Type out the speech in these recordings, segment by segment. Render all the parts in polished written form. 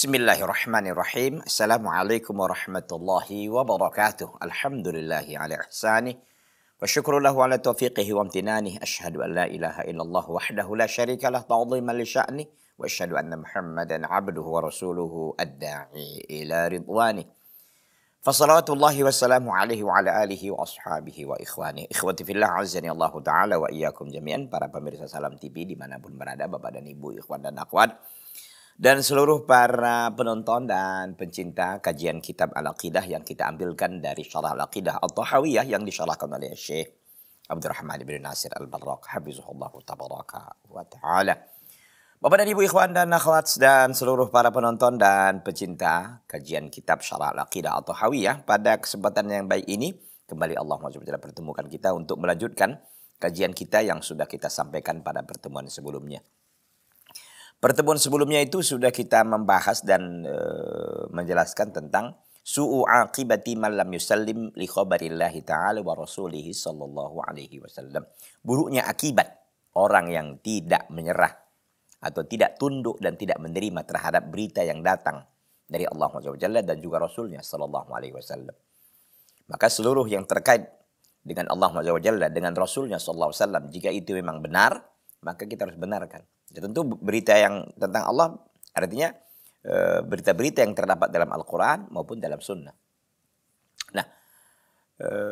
Bismillahirrahmanirrahim. Assalamualaikum warahmatullahi wabarakatuh. Alhamdulillahi ala ihsanih. Wa syukurullahu ala taufiqihi wa amtinanih. Asyhadu an la ilaha illallah wahdahu la syarika lah ta'ziman li sya'nih. Wa asyhadu anna Muhammadan abduhu wa rasuluhu ad-da'i ila ridwanih. Fassalawatullahi wassalamu alaihi wa ala alihi wa ashabihi wa ikhwani. Ikhwati fillah azani Allah ta'ala wa iyyakum jami'an. Para pemirsa Salam TV dimanapun berada, Bapak dan Ibu, ikhwan dan akhwat, dan seluruh para penonton dan pencinta kajian kitab Al-Aqidah yang kita ambilkan dari Syarah Al-Aqidah At-Tahawiyah yang disyarahkan oleh Syekh Abdurrahman bin Nasir Al-Barraq hafizahullah tabaraka wa ta'ala. Bapak dan Ibu, ikhwan dan akhwat, dan seluruh para penonton dan pencinta kajian kitab Syarah Al-Aqidah At-Tahawiyah, pada kesempatan yang baik ini kembali Allah SWT pertemukan kita untuk melanjutkan kajian kita yang sudah kita sampaikan pada pertemuan sebelumnya. Pertemuan sebelumnya itu sudah kita membahas dan menjelaskan tentang su'u aqibati man lam yusallim li khabarillahi ta'ala wa rasulihi sallallahu alaihi wasallam. Buruknya akibat orang yang tidak menyerah atau tidak tunduk dan tidak menerima terhadap berita yang datang dari Allah SWT dan juga Rasulnya sallallahu alaihi wasallam. Maka seluruh yang terkait dengan Allah SWT, dengan Rasulnya sallallahu alaihi wasallam, jika itu memang benar, maka kita harus benarkan. Ya, tentu berita yang tentang Allah artinya berita-berita yang terdapat dalam Al-Quran maupun dalam Sunnah. Nah,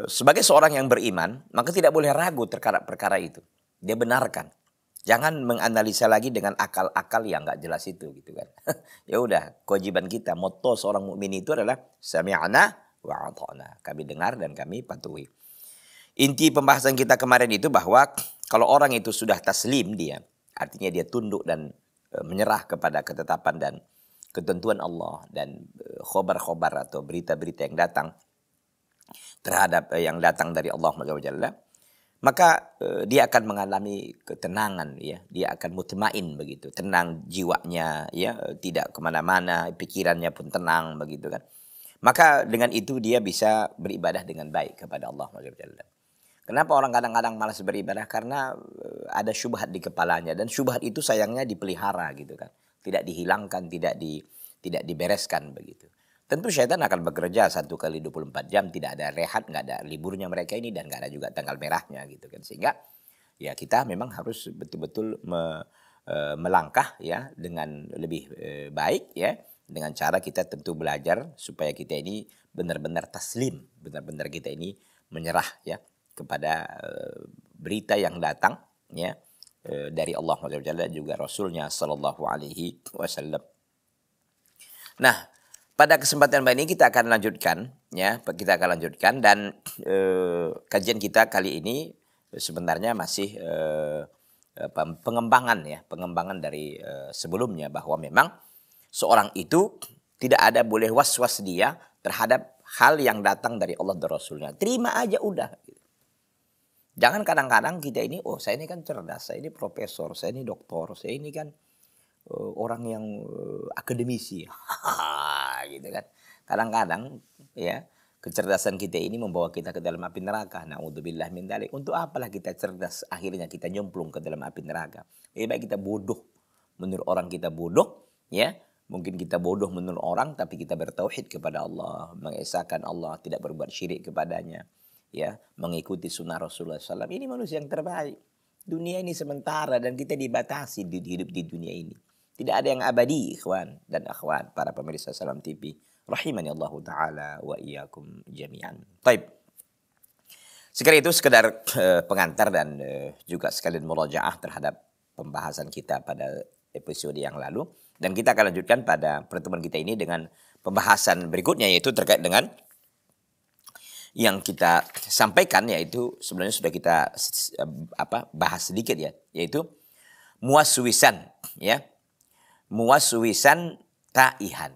sebagai seorang yang beriman, maka tidak boleh ragu terhadap perkara itu. Dia benarkan. Jangan menganalisa lagi dengan akal-akal yang nggak jelas itu, gitu kan. Ya udah, kewajiban kita, motto seorang mukmin itu adalah sami'na wa ata'na. Kami dengar dan kami patuhi. Inti pembahasan kita kemarin itu bahwa kalau orang itu sudah taslim dia, artinya dia tunduk dan menyerah kepada ketetapan dan ketentuan Allah dan khobar-khobar atau berita-berita yang datang terhadap yang datang dari Allah SWT, maka dia akan mengalami ketenangan, ya. Dia akan mutmain begitu, tenang jiwanya, ya, tidak kemana-mana, pikirannya pun tenang begitu kan. Maka dengan itu dia bisa beribadah dengan baik kepada Allah SWT. Kenapa orang kadang-kadang malas beribadah? Karena ada syubhat di kepalanya, dan syubhat itu sayangnya dipelihara gitu kan. Tidak dihilangkan, tidak dibereskan begitu. Tentu syaitan akan bekerja 1 kali 24 jam, tidak ada rehat, nggak ada liburnya mereka ini, dan nggak ada juga tanggal merahnya gitu kan. Sehingga ya kita memang harus betul-betul melangkah ya dengan lebih baik ya, dengan cara kita tentu belajar supaya kita ini benar-benar taslim, benar-benar kita ini menyerah ya kepada berita yang datang ya dari Allah SWT juga Rasulnya Sallallahu Alaihi Wasallam. Nah, pada kesempatan ini kita akan lanjutkan ya, kita akan lanjutkan, dan kajian kita kali ini sebenarnya masih pengembangan dari sebelumnya, bahwa memang seorang itu tidak ada boleh was-was dia terhadap hal yang datang dari Allah dan Rasulnya. Terima aja udah. Jangan kadang-kadang kita ini, oh saya ini kan cerdas, saya ini profesor, saya ini doktor, saya ini kan orang yang akademisi, gitu kan. Kadang-kadang ya kecerdasan kita ini membawa kita ke dalam api neraka. Na'udzubillah min dzalik. Untuk apalah kita cerdas, akhirnya kita nyemplung ke dalam api neraka. Baik kita bodoh, menurut orang kita bodoh, ya. Mungkin kita bodoh menurut orang, tapi kita bertauhid kepada Allah, mengesahkan Allah, tidak berbuat syirik kepadanya. Ya, mengikuti sunnah Rasulullah SAW. Ini manusia yang terbaik. Dunia ini sementara dan kita dibatasi hidup di dunia ini. Tidak ada yang abadi, ikhwan dan akhwat, para pemirsa Salam TV. Rahimani Allah Ta'ala wa iyyakum jami'an. Taib. Sekarang itu sekedar pengantar dan juga sekalian murajaah terhadap pembahasan kita pada episode yang lalu. Dan kita akan lanjutkan pada pertemuan kita ini dengan pembahasan berikutnya, yaitu terkait dengan yang kita sampaikan, yaitu sebenarnya sudah kita bahas sedikit ya, yaitu muwaswisan ya, muwaswisan ta'ihan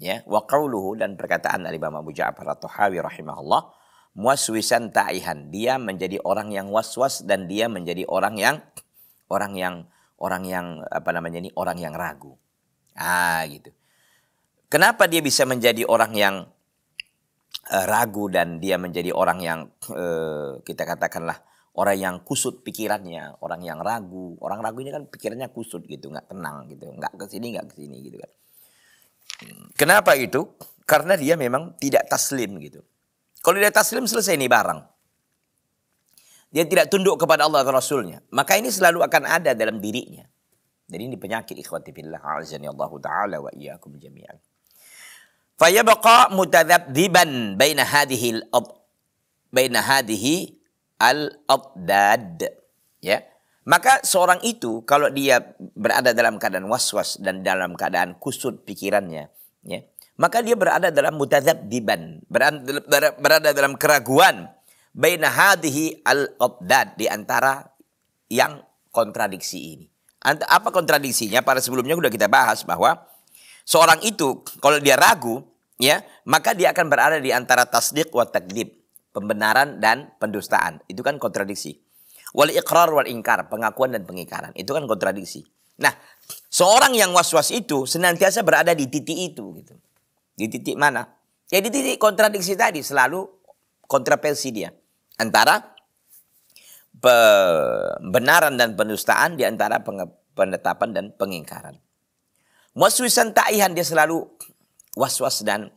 ya, wa qauluhu, dan perkataan Al-Imam Abu Ja'far At-Tahawi rahimahullah, muwaswisan ta'ihan, dia menjadi orang yang waswas dan dia menjadi orang yang orang yang ragu. Gitu. Kenapa dia bisa menjadi orang yang ragu dan dia menjadi orang yang kita katakanlah orang yang kusut pikirannya, orang yang ragu. Orang ragu ini kan pikirannya kusut gitu, nggak tenang gitu, nggak ke sini gitu kan. Kenapa itu? Karena dia memang tidak taslim gitu. Kalau dia taslim selesai ini barang. Dia tidak tunduk kepada Allah dan Rasulnya. Maka ini selalu akan ada dalam dirinya. Jadi ini penyakit ikhwati fillah. A'azani Allah Ta'ala wa iyyakum jami'an. Fayabqa mutadhabdiban baina hadhihi al-adad. Ya. Maka seorang itu kalau dia berada dalam keadaan waswas dan dalam keadaan kusut pikirannya, ya, maka dia berada dalam mutadhabdiban, berada dalam keraguan baina hadhihi al-adad, di antara yang kontradiksi ini. Apa kontradiksinya? Pada sebelumnya sudah kita bahas bahwa seorang itu kalau dia ragu, ya, maka dia akan berada di antara tasdiq wa takdzib, pembenaran dan pendustaan. Itu kan kontradiksi. Wal iqrar wal ingkar, pengakuan dan pengingkaran. Itu kan kontradiksi. Nah, seorang yang was-was itu senantiasa berada di titik itu gitu. Di titik mana? Ya di titik kontradiksi tadi, selalu kontraversi dia. Antara pembenaran dan pendustaan, di antara penetapan dan pengingkaran. Waswisan ta'ihan, dia selalu was-was dan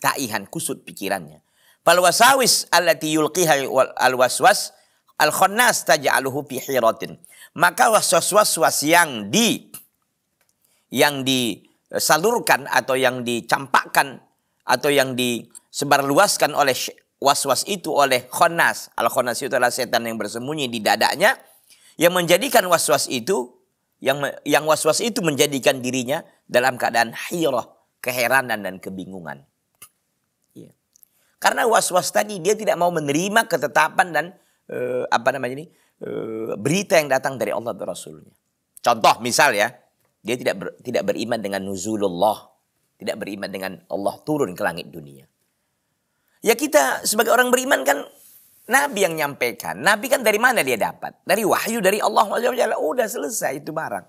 ta'ihan, kusut pikirannya. Fal wasawis allati yulqiha al waswas al khannas taj'aluhu fi hiratin. Maka waswas-waswas yang disalurkan atau yang dicampakkan atau yang disebarluaskan oleh was-was itu oleh khannas. Al khannas itu adalah setan yang bersembunyi di dadanya, yang menjadikan was-was itu yang was-was itu menjadikan dirinya dalam keadaan hirah, keheranan dan kebingungan. Ya. Karena was-was tadi dia tidak mau menerima ketetapan dan berita yang datang dari Allah dan Rasulnya. Contoh misal ya, dia tidak beriman dengan nuzulullah, tidak beriman dengan Allah turun ke langit dunia. Ya kita sebagai orang beriman kan Nabi yang nyampaikan. Nabi kan dari mana dia dapat? Dari wahyu dari Allah. Udah selesai itu barang.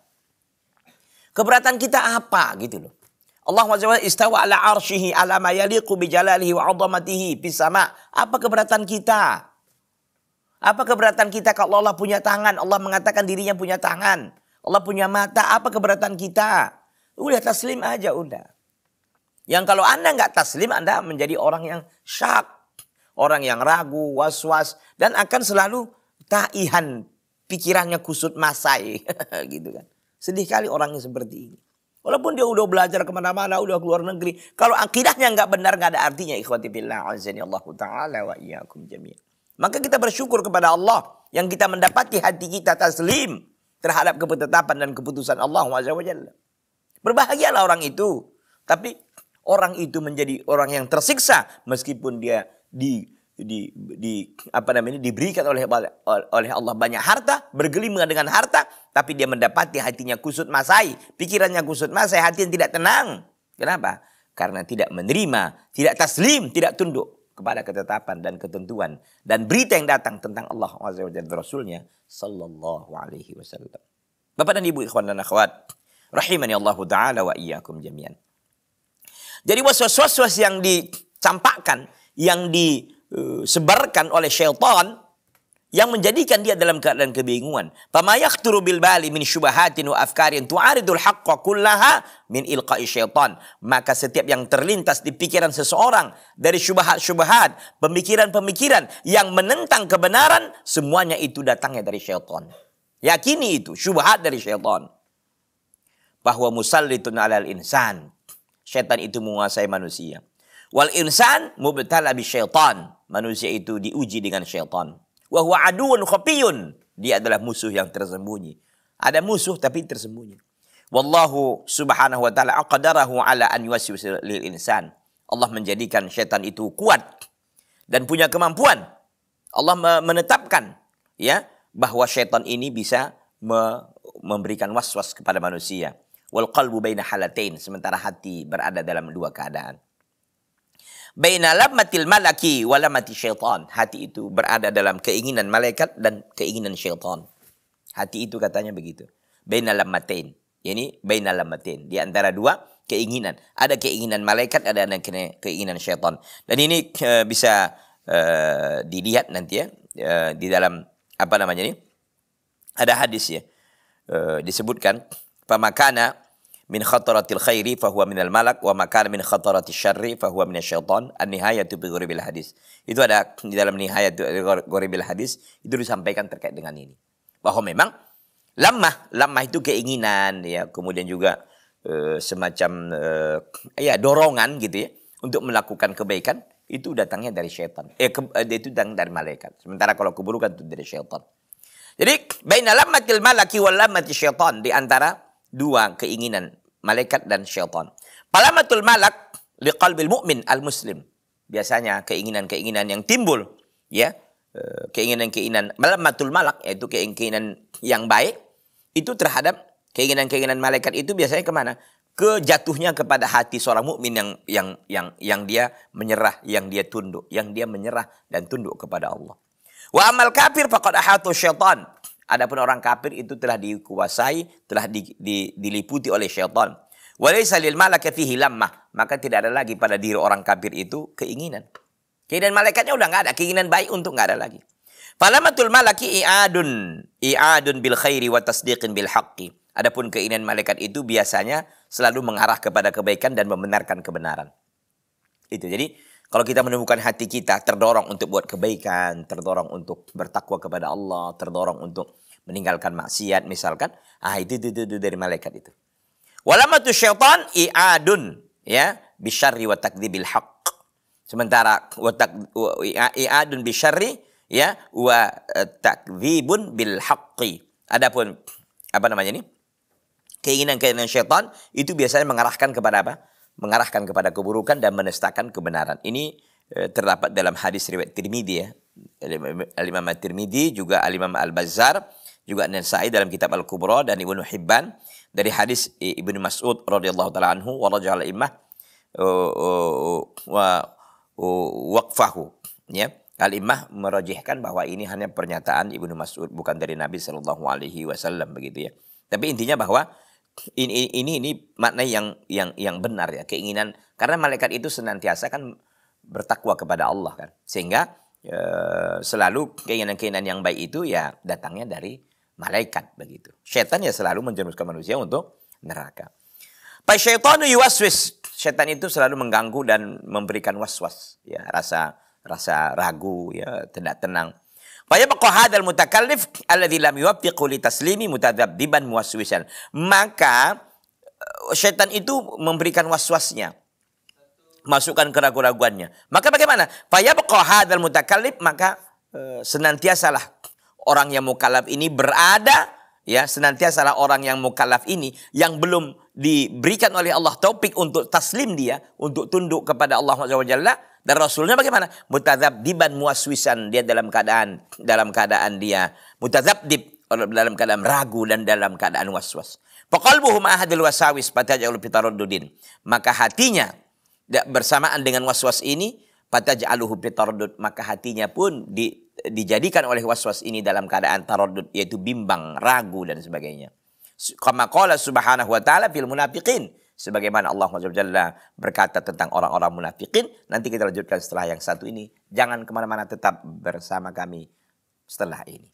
Keberatan kita apa gitu loh. Allah SWT istawa ala arshihi ala ma yaliqu bi jalalihi wa 'azamatihi fis sama. Apa keberatan kita? Apa keberatan kita kalau Allah punya tangan? Allah mengatakan dirinya punya tangan. Allah punya mata. Apa keberatan kita? Udah taslim aja udah. Yang kalau Anda nggak taslim, Anda menjadi orang yang syak. Orang yang ragu, was-was. Dan akan selalu ta'ihan. Pikirannya kusut masai. Gitu kan. Sedih kali orang yang seperti ini. Walaupun dia udah belajar kemana-mana, udah keluar negeri. Kalau akidahnya nggak benar, nggak ada artinya. Ikhwati billah, azani Allah Ta'ala wa iyyakum jami'an. Maka kita bersyukur kepada Allah. Yang kita mendapati hati kita taslim terhadap ketetapan dan keputusan Allah SWT. Berbahagialah orang itu. Tapi orang itu menjadi orang yang tersiksa meskipun dia diberikan oleh Allah banyak harta, bergelimang dengan harta, tapi dia mendapati hatinya kusut masai, pikirannya kusut masai, hati yang tidak tenang. Kenapa? Karena tidak menerima, tidak taslim, tidak tunduk kepada ketetapan dan ketentuan dan berita yang datang tentang Allah dan Rasulnya sallallahu alaihi wasallam. Bapak dan Ibu, ikhwan dan akhwat, rahimani Allah Ta'ala wa iyyakum jami'an. Jadi waswas-waswas yang dicampakkan, yang disebarkan oleh syaitan, yang menjadikan dia dalam keadaan kebingungan. Fama yakhturu bil bali min syubahatin wa afkarin tu'aridul haqqa kullaha min ilqa'i syaitan. Maka setiap yang terlintas di pikiran seseorang dari syubhat-syubhat, pemikiran-pemikiran yang menentang kebenaran, semuanya itu datangnya dari syaitan. Yakini itu syubhat dari syaitan. Bahwa musallitun 'alal insan. Syaitan itu menguasai manusia. Wal insan mubtala bisyaitan. Manusia itu diuji dengan syaitan. Wa huwa aduun khafiyun. Dia adalah musuh yang tersembunyi. Ada musuh tapi tersembunyi. Wallahu subhanahu wa ta'ala aqdarahu ala an yuwaswisa lil insan. Allah menjadikan syaitan itu kuat dan punya kemampuan. Allah menetapkan ya bahwa syaitan ini bisa memberikan waswas kepada manusia. Wal qalbu baina halatain, sementara hati berada dalam dua keadaan. Baina lammatil malaki wa lammati syaitan. Hati itu berada dalam keinginan malaikat dan keinginan syaitan. Hati itu katanya begitu. Baina lammatain. Yani baina lammatain. Di antara dua keinginan. Ada keinginan malaikat, ada keinginan syaitan. Dan ini bisa dilihat nanti ya. Di dalam apa namanya ini? Ada hadis ya. Disebutkan. Pamakana min khataratil khairi fahuwa minal malak wa ma kana min khataratil syarri fahuwa minasyaitan. An-nihayatu bi ghoribil hadis. Itu ada di dalam nihayat ghoribil hadis itu disampaikan terkait dengan ini. Bahwa memang lamah itu keinginan ya, kemudian juga semacam ya dorongan gitu ya untuk melakukan kebaikan itu datangnya dari syaitan. Itu datang dari malaikat. Sementara kalau keburukan itu dari syaitan. Jadi baina lammatil malaki wal lammati syaitan, di antara dua keinginan malaikat dan syaitan. Palamatul malak liqalbil mu'min al-muslim. Biasanya keinginan-keinginan yang timbul ya, keinginan-keinginan malamatul malak, yaitu keinginan yang baik itu terhadap keinginan-keinginan malaikat itu biasanya kemana? Kejatuhnya kepada hati seorang mukmin yang dia menyerah, yang dia tunduk, yang dia menyerah dan tunduk kepada Allah. Wa amal kafir faqad ahatu syaitan. Adapun orang kafir itu telah dikuasai, telah diliputi oleh syaitan. Wa laysa lil malaka fihi lammah, maka tidak ada lagi pada diri orang kafir itu keinginan. Keinginan malaikatnya udah enggak ada, keinginan baik untuk enggak ada lagi. Falamatul malaki i'adun bil khairi wa tasdiqin bil haqqi. Adapun keinginan malaikat itu biasanya selalu mengarah kepada kebaikan dan membenarkan kebenaran. Itu. Jadi kalau kita menemukan hati kita terdorong untuk buat kebaikan, terdorong untuk bertakwa kepada Allah, terdorong untuk meninggalkan maksiat misalkan, itu dari malaikat itu. Walamatu syaitan i'adun ya bisyarri wa takdzibil haqq. Sementara i'adun bisyarri ya wa takdzibun bil haqqi. Adapun apa namanya ini? Keinginan-keinginan syaitan itu biasanya mengarahkan kepada apa? Mengarahkan kepada keburukan dan menestakan kebenaran. Ini terdapat dalam hadis riwayat Tirmidzi ya. Al-Imam Tirmidzi, juga Al-Imam Al-Bazzar, juga An-Nasa'i dalam kitab Al-Kubra, dan Ibnu Hibban dari hadis Ibnu Mas'ud radhiyallahu taala anhu wa raja'al immah wa waqfahu ya. Al-Immah merajihkan bahwa ini hanya pernyataan Ibnu Mas'ud, bukan dari Nabi sallallahu alaihi wasallam begitu ya. Tapi intinya bahwa ini makna yang benar ya, keinginan, karena malaikat itu senantiasa kan bertakwa kepada Allah kan, sehingga selalu keinginan-keinginan yang baik itu ya datangnya dari malaikat begitu. Syaitan ya selalu menjerumuskan manusia untuk neraka. Fa syaitanu yuwaswis, syaitan itu selalu mengganggu dan memberikan waswas ya, rasa ragu ya, tidak tenang. Fa yabqa hadzal mutakallif alladzi lam yuwaffiqu li taslimi mutadzabbiban muwaswisan. Maka syaitan itu memberikan waswasnya, masukkan keraguan-raguannya. Maka bagaimana? Fa yabqa hadzal mutakallif, maka senantiasalah orang yang mukallaf ini berada ya, senantiasalah orang yang mukallaf ini yang belum diberikan oleh Allah taufik untuk taslim dia, untuk tunduk kepada Allah Subhanahu wa taala dan Rasulnya, bagaimana? Mutadzabdiban muwaswisan, dia dalam keadaan dia mutadzabdib, dalam keadaan ragu dan dalam keadaan waswas. Faqalbuhu ma'ahadil wasawis fataj'alu fitaraddudin. Maka hatinya bersamaan dengan waswas ini fataj'aluhu fitaraddud, maka hatinya pun dijadikan oleh waswas ini dalam keadaan taraddud, yaitu bimbang, ragu dan sebagainya. Kama qala subhanahu wa ta'ala fil munafiqin, sebagaimana Allah SWT berkata tentang orang-orang munafikin. Nanti kita lanjutkan setelah yang satu ini. Jangan kemana-mana, tetap bersama kami setelah ini.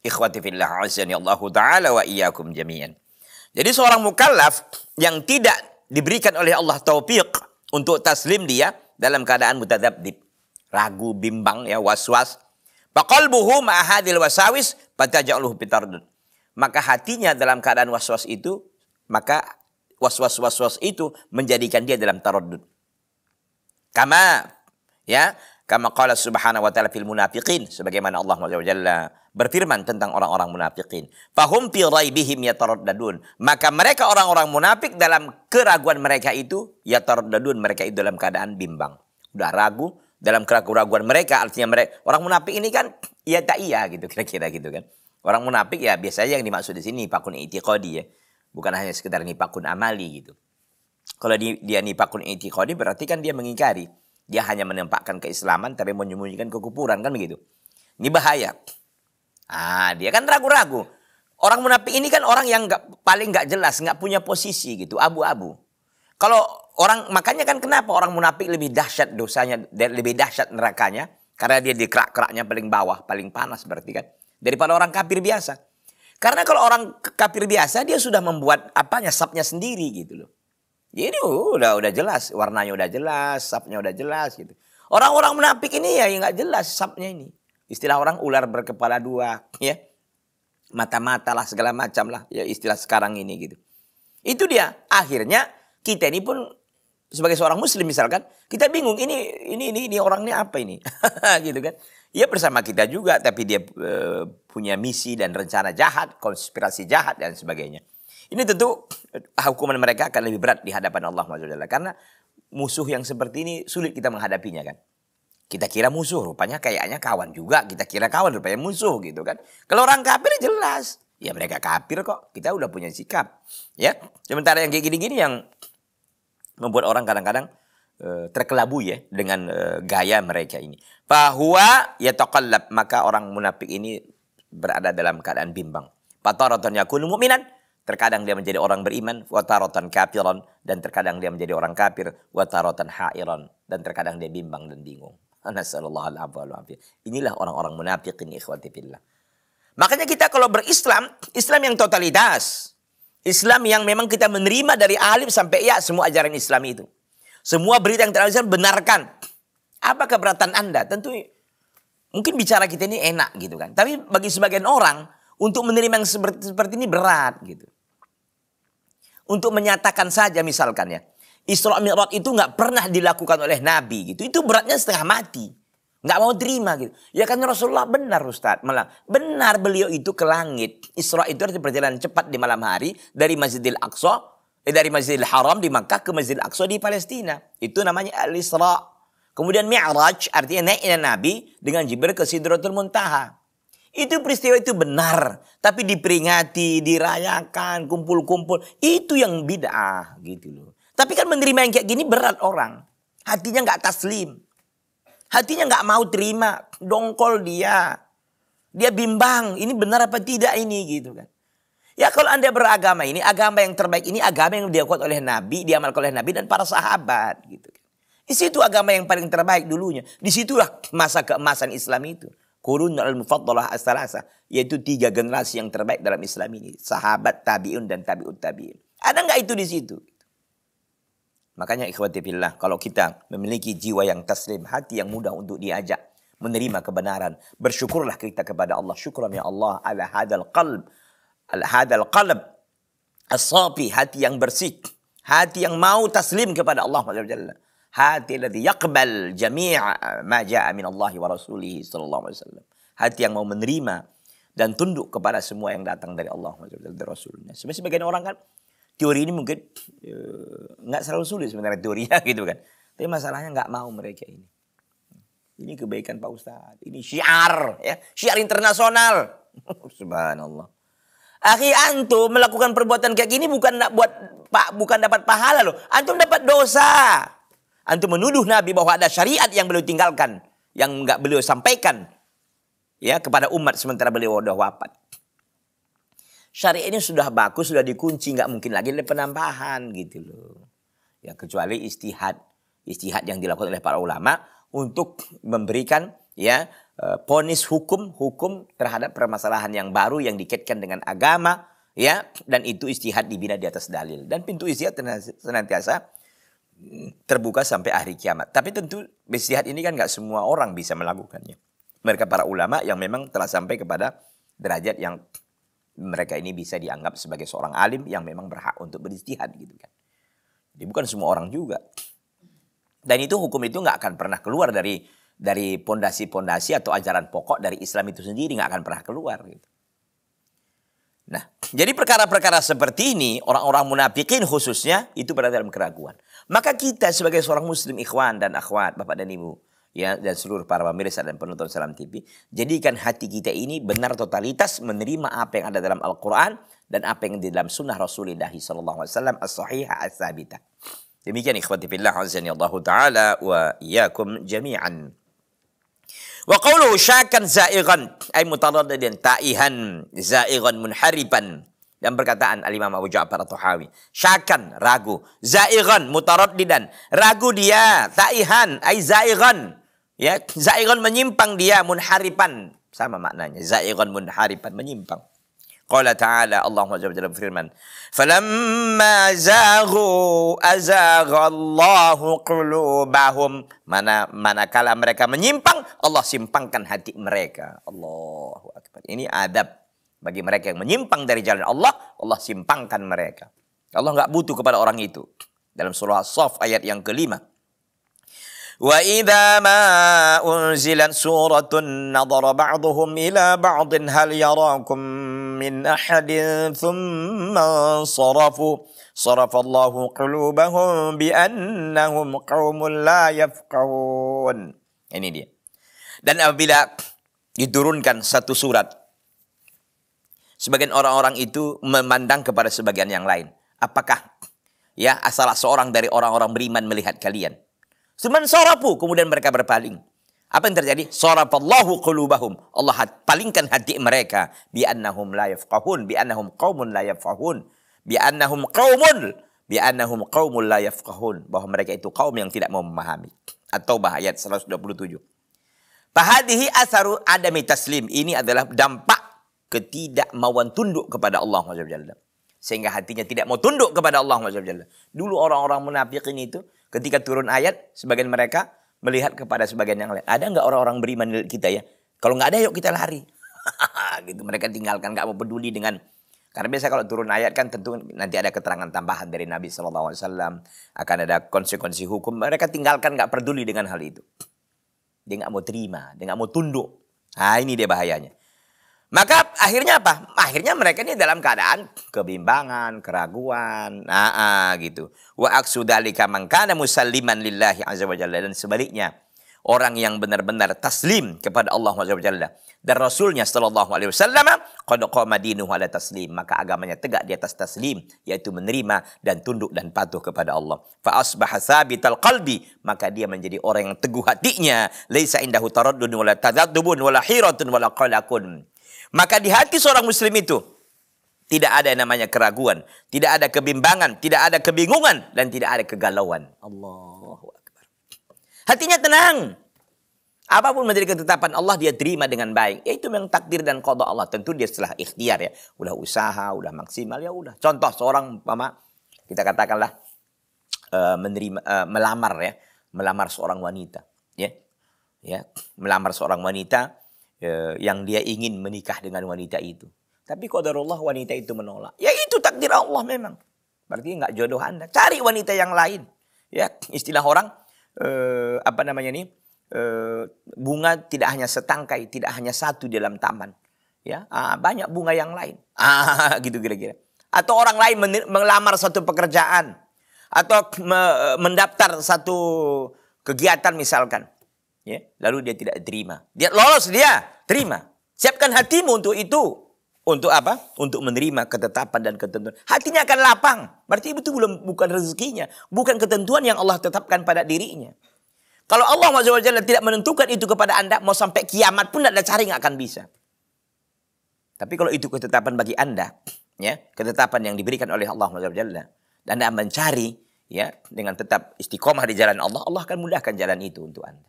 Ikhwati fillah azani Allah ta'ala wa iyyakum jami'an. Jadi seorang mukallaf yang tidak diberikan oleh Allah taufik untuk taslim dia dalam keadaan mutadzabdib, ragu, bimbang ya, waswas. Faqalbuhu ma'ahadil wasawis fataj'aluhu bitardud. Maka hatinya dalam keadaan waswas itu, maka waswas-waswas itu menjadikan dia dalam taraddud. Kama ya Kama qala subhanahu wa ta'ala fil munafiqin, sebagaimana Allah Jalla berfirman tentang orang-orang munafikin. Fahum fi raibihim yataraddadun. Maka mereka orang-orang munafik dalam keraguan mereka itu yataraddadun, mereka itu dalam keadaan bimbang. Udah ragu dalam keraguan mereka, artinya mereka orang munafik ini kan iya tak iya gitu kira-kira gitu kan. Orang munafik ya biasanya yang dimaksud di sini nifaqun i'tiqadi ya. Bukan hanya sekedar nifaqun amali gitu. Kalau dia nifaqun i'tiqadi berarti kan dia mengingkari. Dia hanya menampakkan keislaman tapi menyembunyikan kekufuran kan begitu. Ini bahaya. Dia kan ragu-ragu. Orang munafik ini kan orang yang paling nggak jelas, nggak punya posisi gitu, abu-abu. Kalau makanya kan kenapa orang munafik lebih dahsyat dosanya, lebih dahsyat nerakanya, karena dia di kerak-keraknya paling bawah, paling panas berarti kan, daripada orang kafir biasa. Karena kalau orang kafir biasa dia sudah membuat sapnya sendiri gitu loh. Jadi udah jelas, warnanya udah jelas, sapnya udah jelas gitu. Orang-orang munafik ini ya nggak jelas sapnya ini. Istilah orang ular berkepala dua, ya. Mata-mata lah segala macam lah, ya istilah sekarang ini gitu. Itu dia. Akhirnya kita ini pun sebagai seorang muslim misalkan, kita bingung ini orangnya apa ini? Gitu kan. Ia bersama kita juga tapi dia punya misi dan rencana jahat, konspirasi jahat dan sebagainya. Ini tentu hukuman mereka akan lebih berat di hadapan Allah SWT. Karena musuh yang seperti ini sulit kita menghadapinya kan. Kita kira musuh, rupanya kayaknya kawan juga. Kita kira kawan, rupanya musuh gitu kan. Kalau orang kafir jelas. Ya mereka kafir kok. Kita udah punya sikap. Ya. Sementara yang kayak gini-gini yang membuat orang kadang-kadang terkelabui ya dengan gaya mereka ini. Fahuwa yataqallab, maka orang munafik ini berada dalam keadaan bimbang. Fataratan yakunu mu'minan, terkadang dia menjadi orang beriman, wa taratan kafiran, dan terkadang dia menjadi orang kafir, wa taratan hairan, dan terkadang dia bimbang dan bingung. Nasallallahu alaihi. Inilah orang-orang munafik ini, ikhwati fillah. Makanya kita kalau berislam, Islam yang totalitas, Islam yang memang kita menerima dari alif sampai ya semua ajaran Islam itu. Semua berita yang terjadi benarkan. Apa keberatan Anda? Tentu mungkin bicara kita ini enak gitu kan. Tapi bagi sebagian orang untuk menerima yang seperti ini berat gitu. Untuk menyatakan saja misalkan ya, Isra Mi'raj itu nggak pernah dilakukan oleh Nabi gitu. Itu beratnya setengah mati. Nggak mau terima gitu. Ya kan Rasulullah benar Ustaz. Malah benar beliau itu ke langit. Isra itu artinya perjalanan cepat di malam hari dari Masjidil Aqsa, dari Masjidil Haram di Makkah ke Masjidil Aqsa di Palestina. Itu namanya Al-Isra. Kemudian Mi'raj artinya naiknya Nabi dengan Jibril ke Sidratul Muntaha. Itu peristiwa itu benar. Tapi diperingati, dirayakan, kumpul-kumpul. Itu yang bid'ah gitu loh. Tapi kan menerima yang kayak gini berat orang. Hatinya nggak taslim. Hatinya nggak mau terima. Dongkol dia. Dia bimbang. Ini benar apa tidak ini gitu kan. Ya kalau Anda beragama ini, agama yang terbaik ini agama yang dilakukan oleh Nabi, diamalkan oleh Nabi dan para sahabat gitu kan. Di situ agama yang paling terbaik dulunya. Disitulah masa keemasan Islam itu. Qurun al-mufaddalah as-salasa, yaitu 3 generasi yang terbaik dalam Islam ini. Sahabat, tabi'un dan tabi'ut tabi'in. Ada nggak itu di situ? Makanya ikhwati fillah, kalau kita memiliki jiwa yang taslim, hati yang mudah untuk diajak menerima kebenaran, bersyukurlah kita kepada Allah. Syukran ya Allah ala hadal qalb as-safi, hati yang bersih, hati yang mau taslim kepada Allah Jalla. Hati alladhi yaqbal jami'a ma ja'a min Allah wa rasulihi sallallahu alaihi wasallam. Hati yang mau menerima dan tunduk kepada semua yang datang dari Allah dan Rasulnya. Sebagian orang kan teori ini mungkin nggak selalu sulit sebenarnya teorinya gitu kan. Tapi masalahnya nggak mau mereka ini. Ini kebaikan Pak Ustadz. Ini syiar ya, syiar internasional. Subhanallah. Akhi antum melakukan perbuatan kayak gini bukan dapat pahala loh. Antum dapat dosa. Antum menuduh Nabi bahwa ada syariat yang beliau tinggalkan, yang enggak beliau sampaikan ya kepada umat sementara beliau sudah wafat. Syariat ini sudah bagus, sudah dikunci, enggak mungkin lagi ada penambahan gitu loh. Ya kecuali istihad yang dilakukan oleh para ulama untuk memberikan ya vonis hukum terhadap permasalahan yang baru yang dikaitkan dengan agama ya, dan itu istihad dibina di atas dalil dan pintu istihad senantiasa terbuka sampai hari kiamat. Tapi tentu istihad ini kan nggak semua orang bisa melakukannya. Mereka para ulama yang memang telah sampai kepada derajat yang mereka ini bisa dianggap sebagai seorang alim yang memang berhak untuk beristihad gitu kan. Jadi bukan semua orang juga. Dan itu hukum itu nggak akan pernah keluar dari dari pondasi-pondasi atau ajaran pokok dari Islam itu sendiri, nggak akan pernah keluar. Gitu. Nah, jadi perkara-perkara seperti ini, orang-orang munafikin khususnya, itu berada dalam keraguan. Maka kita sebagai seorang muslim, ikhwan dan akhwat, bapak dan ibu, ya, dan seluruh para pemirsa dan penonton Salam TV, jadikan hati kita ini benar totalitas menerima apa yang ada dalam Al-Quran dan apa yang di dalam sunnah Rasulullah SAW as-sahihah as-sabitah. Demikian ikhwati fillah azani Allah Ta'ala wa iyyakum jami'an. Wa qawluhu syakan za'ighan ay mutaraddidan ta'ihan za'ighan munhariban. Dan perkataan Al-Imam Abu Ja'far At-Tahawi, syakan ragu, za'ighan mutaraddidan, ragu dia, ta'ihan ay za'ighan, ya, za'ighan menyimpang dia, munhariban sama maknanya, za'ighan munhariban menyimpang. Qala ta'ala, Allahumma jalla firman, falamma zaghu azaghallahu qulubahum, manakala mereka menyimpang, Allah simpangkan hati mereka. Allahu akbar. Ini adab bagi mereka yang menyimpang dari jalan Allah, Allah simpangkan mereka. Allah enggak butuh kepada orang itu. Dalam surah As-Saff ayat yang kelima. Wa idza ma unzilat suratun nadhara ba'dhum ila ba'din hal yarakum min ahadin thumma sarafallahu qulubahum bi annahum qaumun la yafqahun. Ini dia. Dan apabila diturunkan satu surat, sebagian orang-orang itu memandang kepada sebagian yang lain. Apakah ya salah seorang dari orang-orang beriman melihat kalian? Cuman sarafu, kemudian mereka berpaling. Apa yang terjadi? Sarafallahu qulubahum. Allah palingkan hati mereka. Bi'annahum la yafqahun. Bi'annahum qawmun la yafqahun. Bi'annahum qawmun la yafqahun. Bahwa mereka itu kaum yang tidak mau memahami. At-Taubah ayat 127. Fahadihi atharu adami taslim. Ini adalah dampak ketidakmauan tunduk kepada Allah SWT. Sehingga hatinya tidak mau tunduk kepada Allah SWT. Dulu orang-orang munafikin itu, ketika turun ayat, sebagian mereka melihat kepada sebagian yang lain. Ada nggak orang-orang beriman kita ya? Kalau nggak ada, yuk kita lari. Gitu, mereka tinggalkan, nggak mau peduli dengan. Karena biasa kalau turun ayat kan tentu nanti ada keterangan tambahan dari Nabi SAW. Akan ada konsekuensi hukum. Mereka tinggalkan, nggak peduli dengan hal itu. Dia nggak mau terima, dia nggak mau tunduk. Nah, ini dia bahayanya. Maka akhirnya apa? Akhirnya mereka ini dalam keadaan kebimbangan, keraguan, gitu. Wa aqsu dzalika man kana musalliman lillahi azza wa jalla, dan sebaliknya orang yang benar-benar taslim kepada Allah azza wa jalla dan Rasulnya sallallahu alaihi wasallam, qad qama dinuhu ala taslim, maka agamanya tegak di atas taslim, yaitu menerima dan tunduk dan patuh kepada Allah. Fa asbaha tsabital qalbi, maka dia menjadi orang yang teguh hatinya, laisa indahu taraddudun wala tadaddubun wala hiratun wala qalaqun. Maka di hati seorang muslim itu tidak ada yang namanya keraguan, tidak ada kebimbangan, tidak ada kebingungan, dan tidak ada kegalauan. Allahu Akbar. Hatinya tenang. Apapun menjadi ketetapan Allah, dia terima dengan baik. Yaitu memang takdir dan qada Allah. Tentu dia setelah ikhtiar ya. Udah usaha, udah maksimal, ya udah. Contoh seorang, kita katakanlah melamar ya. Melamar seorang wanita. Ya, melamar seorang wanita yang dia ingin menikah dengan wanita itu. Tapi qadarullah wanita itu menolak. Ya itu takdir Allah memang. Berarti nggak jodoh Anda. Cari wanita yang lain. Ya, istilah orang bunga tidak hanya setangkai, tidak hanya satu di dalam taman. Ya, banyak bunga yang lain. Gitu kira-kira. Atau orang lain melamar satu pekerjaan atau mendaftar satu kegiatan misalkan. Ya, lalu dia tidak terima. Dia lolos, dia terima. Siapkan hatimu untuk itu. Untuk apa? Untuk menerima ketetapan dan ketentuan. Hatinya akan lapang. Berarti itu bukan rezekinya. Bukan ketentuan yang Allah tetapkan pada dirinya. Kalau Allah SWT tidak menentukan itu kepada Anda, mau sampai kiamat pun Anda cari nggak akan bisa. Tapi kalau itu ketetapan bagi Anda, ya, ketetapan yang diberikan oleh Allah SWT, dan Anda mencari, ya, dengan tetap istiqomah di jalan Allah, Allah akan mudahkan jalan itu untuk Anda.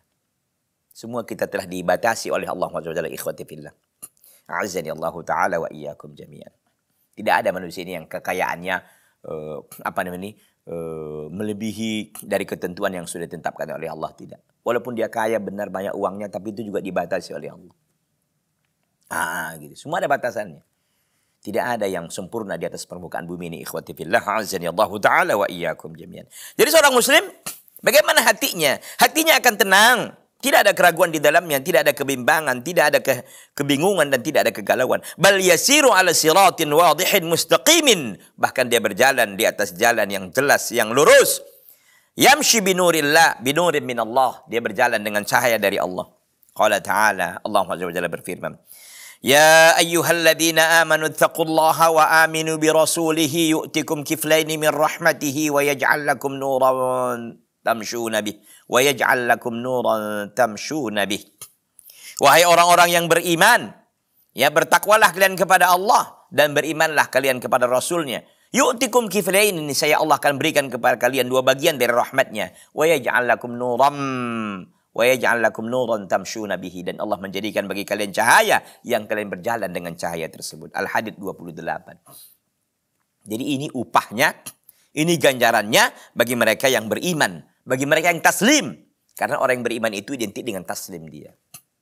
Semua kita telah dibatasi oleh Allah SWT, ikhwati fillah. A'azzani Allah Ta'ala wa iyyakum jami'an. Tidak ada manusia ini yang kekayaannya melebihi dari ketentuan yang sudah ditetapkan oleh Allah, tidak. Walaupun dia kaya benar banyak uangnya, tapi itu juga dibatasi oleh Allah. Gitu. Semua ada batasannya. Tidak ada yang sempurna di atas permukaan bumi ini, ikhwati fillah. A'azzani Allah Ta'ala wa iyyakum jami'an. Jadi seorang muslim, bagaimana hatinya? Hatinya akan tenang. Tidak ada keraguan di dalamnya, tidak ada kebimbangan, tidak ada kebingungan dan tidak ada kegalauan. Bal yasiru ala siratin wadihin mustaqimin. Bahkan dia berjalan di atas jalan yang jelas, yang lurus. Yamshi binurillah, binurin minallah. Dia berjalan dengan cahaya dari Allah. Qala ta'ala, Allah Azza wa Jalla berfirman, Ya ayyuhalladzina amanu ittaqullaha wa aminu birasulihi yu'tikum kiflaini min rahmatihi wa yaj'al lakum nuran tamshuna bih. Wa yaj'al lakum nuran tamshuna bih. Wahai orang-orang yang beriman, ya bertakwalah kalian kepada Allah dan berimanlah kalian kepada Rasulnya. Yu'tikum kiflain, ini saya Allah akan berikan kepada kalian dua bagian dari rahmatnya. Wa yaj'al lakum nuran tamshuna bihi, dan Allah menjadikan bagi kalian cahaya yang kalian berjalan dengan cahaya tersebut. Al-Hadid 28. Jadi ini upahnya, ini ganjarannya bagi mereka yang beriman, bagi mereka yang taslim. Karena orang yang beriman itu identik dengan taslim dia.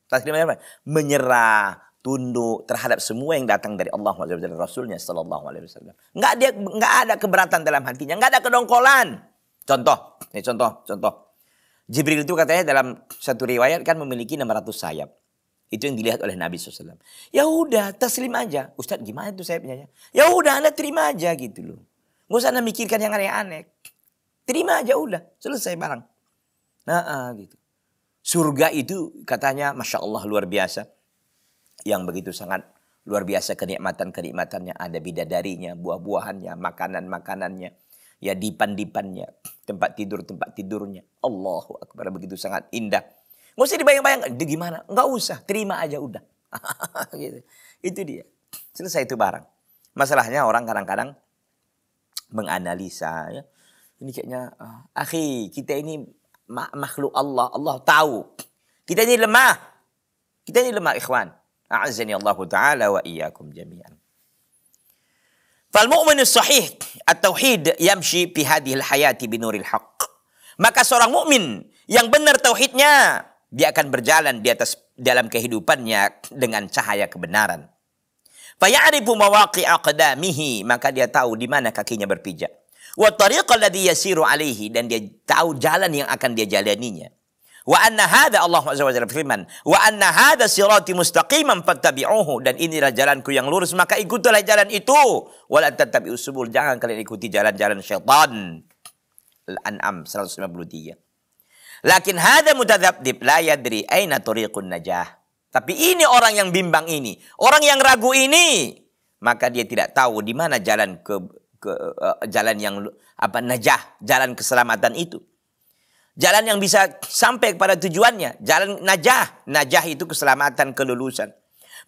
Taslim apa? Menyerah, tunduk terhadap semua yang datang dari Allah dan Rasulnya sallallahu alaihi wasallam. Enggak ada keberatan dalam hatinya, enggak ada kedongkolan. Contoh. Jibril itu katanya dalam satu riwayat kan memiliki 600 sayap. Itu yang dilihat oleh Nabi SAW. Ya udah, taslim aja. Ustaz, gimana itu sayapnya? Ya udah, Anda terima aja gitu loh. Nggak usah Anda mikirkan yang aneh-aneh. Terima aja udah, selesai barang. Gitu. Surga itu katanya Masya Allah luar biasa. Yang begitu sangat luar biasa kenikmatan-kenikmatannya. Ada bidadarinya, buah-buahannya, makanan-makanannya. Ya dipan-dipannya, tempat tidurnya. Allahu Akbar, begitu sangat indah. Nggak usah dibayang-bayang, gimana? Nggak usah, terima aja udah. Gitu. Itu dia. Selesai itu barang. Masalahnya orang kadang-kadang menganalisa. Ya. Ini kayaknya, akhi, kita ini makhluk Allah. Allah tahu. Kita ini lemah. Ikhwan. A'azzani Allah Ta'ala wa iyyakum jami'an. Fal-mu'minu sahih at-tauhid yamshi fi hadhil hayati binuril haqq. Maka seorang mukmin yang benar tauhidnya, dia akan berjalan di atas dalam kehidupannya dengan cahaya kebenaran. Fa ya'rifu mawaqi'a qadamihi, maka dia tahu di mana kakinya berpijak. Wa tariqal ladzi yasiru alaihi, dan dia tahu jalan yang akan dia jalaninya. Wa anna hadza, Allah Azza wa Jalla berfirman, wa anna hadza sirati mustaqiman fattabi'uhu, dan inilah jalanku yang lurus, maka ikutilah jalan itu. Wala tattabi'us subul, jangan kalian ikuti jalan-jalan syaitan. Al-An'am 153. Lakin hadza mutadzabdib la yadri aina tariqun najah. Tapi ini orang yang bimbang ini, orang yang ragu ini, maka dia tidak tahu di mana jalan jalan yang najah, jalan keselamatan itu. Jalan yang bisa sampai kepada tujuannya. Jalan najah. Najah itu keselamatan, kelulusan.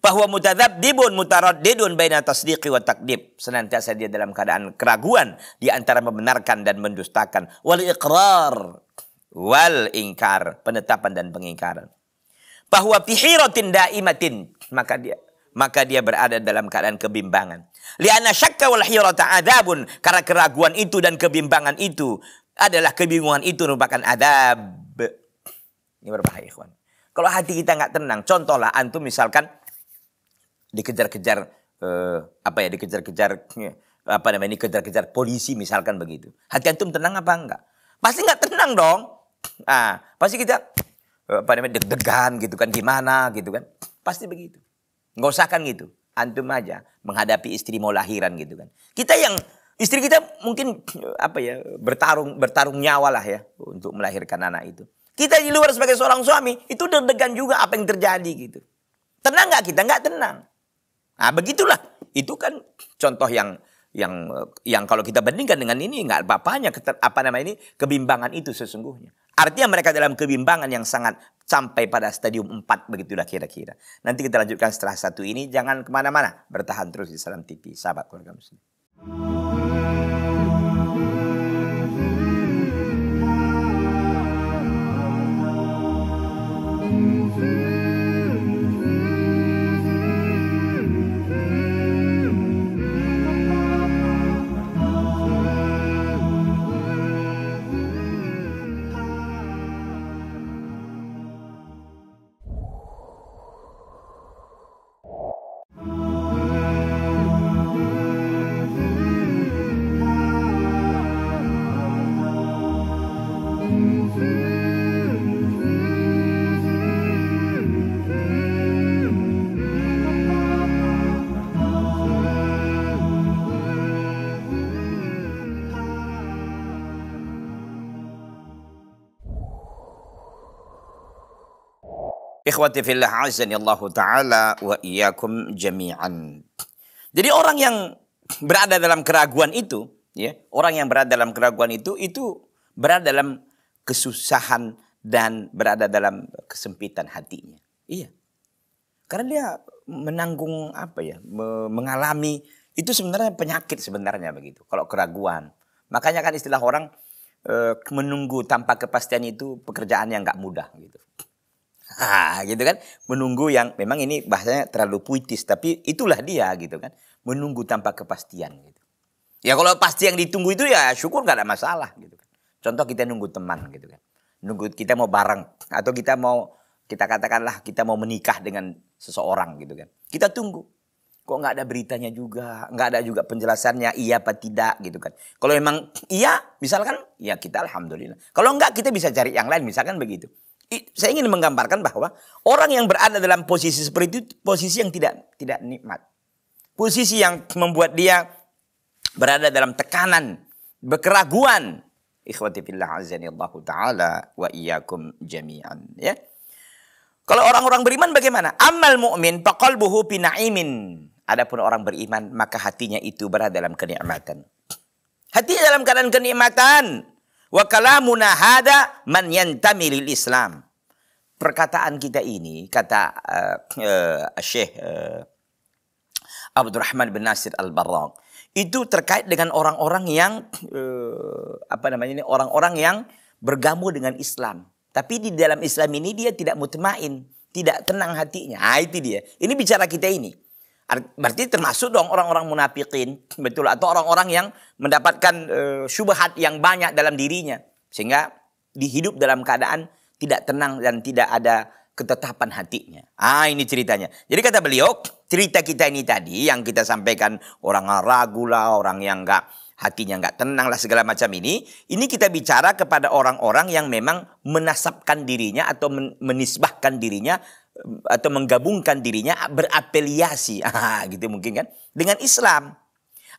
Bahwa mutadzabdibun mutaraddidun baina tasdiqi wa takdzib. Senantiasa dia dalam keadaan keraguan di antara membenarkan dan mendustakan. Wal iqrar wal ingkar. Penetapan dan pengingkaran. Bahwa fihiratin daimatin. Maka dia berada dalam keadaan kebimbangan. Li'anna syakka wal hirata adzabun. Karena keraguan itu dan kebimbangan itu adalah kebingungan, itu merupakan adab. Ini berbahaya, ikhwan. Kalau hati kita nggak tenang, contohlah antum misalkan dikejar-kejar dikejar-kejar polisi misalkan begitu. Hati antum tenang apa enggak? Pasti nggak tenang dong. Pasti kita deg-degan gitu kan, gimana gitu kan. Pasti begitu. Nggak usah kan gitu. Antum aja menghadapi istri mau lahiran gitu kan. Istri kita mungkin bertarung nyawa lah ya untuk melahirkan anak itu. Kita di luar sebagai seorang suami itu deg-degan juga apa yang terjadi gitu. Tenang nggak kita? Nggak tenang. Begitulah. Itu kan contoh yang kalau kita bandingkan dengan ini nggak apa-apanya kebimbangan itu sesungguhnya. Artinya mereka dalam kebimbangan yang sangat sampai pada stadium 4 begitulah kira-kira. Nanti kita lanjutkan setelah satu ini. Jangan kemana-mana. Bertahan terus di Salam TV. Sahabat keluarga muslim. Ikhwati fillah azanillahu ta'ala wa iyyakum jami'an. Jadi orang yang berada dalam keraguan itu, ya, orang yang berada dalam keraguan itu berada dalam kesusahan dan berada dalam kesempitan hatinya. Iya. Karena dia menanggung mengalami itu sebenarnya penyakit sebenarnya begitu. Kalau keraguan. Makanya kan istilah orang menunggu tanpa kepastian itu pekerjaan yang nggak mudah gitu. Gitu kan. Menunggu yang memang ini bahasanya terlalu puitis, tapi itulah dia gitu kan. Menunggu tanpa kepastian gitu. Ya kalau pasti yang ditunggu itu ya syukur nggak ada masalah gitu kan. Contoh kita nunggu teman gitu kan. Nunggu kita mau bareng atau kita katakanlah kita mau menikah dengan seseorang gitu kan. Kita tunggu. Kok nggak ada beritanya juga, nggak ada juga penjelasannya iya apa tidak gitu kan. Kalau memang iya, misalkan ya kita alhamdulillah. Kalau enggak kita bisa cari yang lain misalkan begitu. Saya ingin menggambarkan bahwa orang yang berada dalam posisi seperti itu posisi yang tidak nikmat. Posisi yang membuat dia berada dalam tekanan, keraguan. Ikhwati fillah azanillahu ta'ala wa iyyakum jami'an, ya. Kalau orang-orang beriman bagaimana? Amal mu'min faqalbuhu fi na'imin. Adapun orang beriman maka hatinya itu berada dalam kenikmatan. Hatinya dalam keadaan kenikmatan. Wa kalamuna hada man yantami lil Islam. Perkataan kita ini kata Syekh Abdurrahman bin Nasir Al-Barraq itu terkait dengan orang-orang yang orang-orang yang bergabung dengan Islam. Tapi di dalam Islam ini dia tidak mutmain, tidak tenang hatinya. Itu dia. Ini bicara kita ini. Berarti termasuk dong orang-orang munafikin, betul, atau orang-orang yang mendapatkan syubhat yang banyak dalam dirinya sehingga dihidup dalam keadaan tidak tenang dan tidak ada ketetapan hatinya. Ini ceritanya. Jadi kata beliau, cerita kita ini tadi yang kita sampaikan orang ragu lah, orang yang hatinya nggak tenang lah segala macam ini kita bicara kepada orang-orang yang memang menasabkan dirinya atau menisbahkan dirinya atau menggabungkan dirinya berafiliasi, gitu mungkin kan, dengan Islam.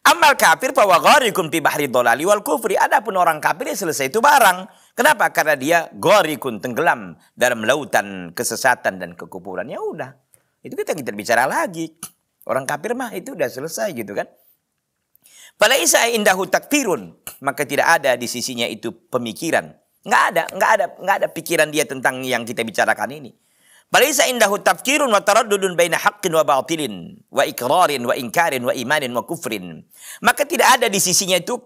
Amal kafir bahwa gharikun fi bahri dhalali wal kufri. Adapun orang kafir selesai itu barang. Kenapa? Karena dia gharikun, tenggelam dalam lautan kesesatan dan kekufuran. Ya udah. Itu kita bicara lagi. Orang kafir mah itu udah selesai gitu kan. Falaisa indahu takfirun, maka tidak ada di sisinya itu pemikiran. Enggak ada pikiran dia tentang yang kita bicarakan ini. Falaisa indahu tafkirun wa taraddudun baina haqqin wa batilin wa iqrarin wa inkarin wa imanin wa kufrin. Maka tidak ada di sisinya itu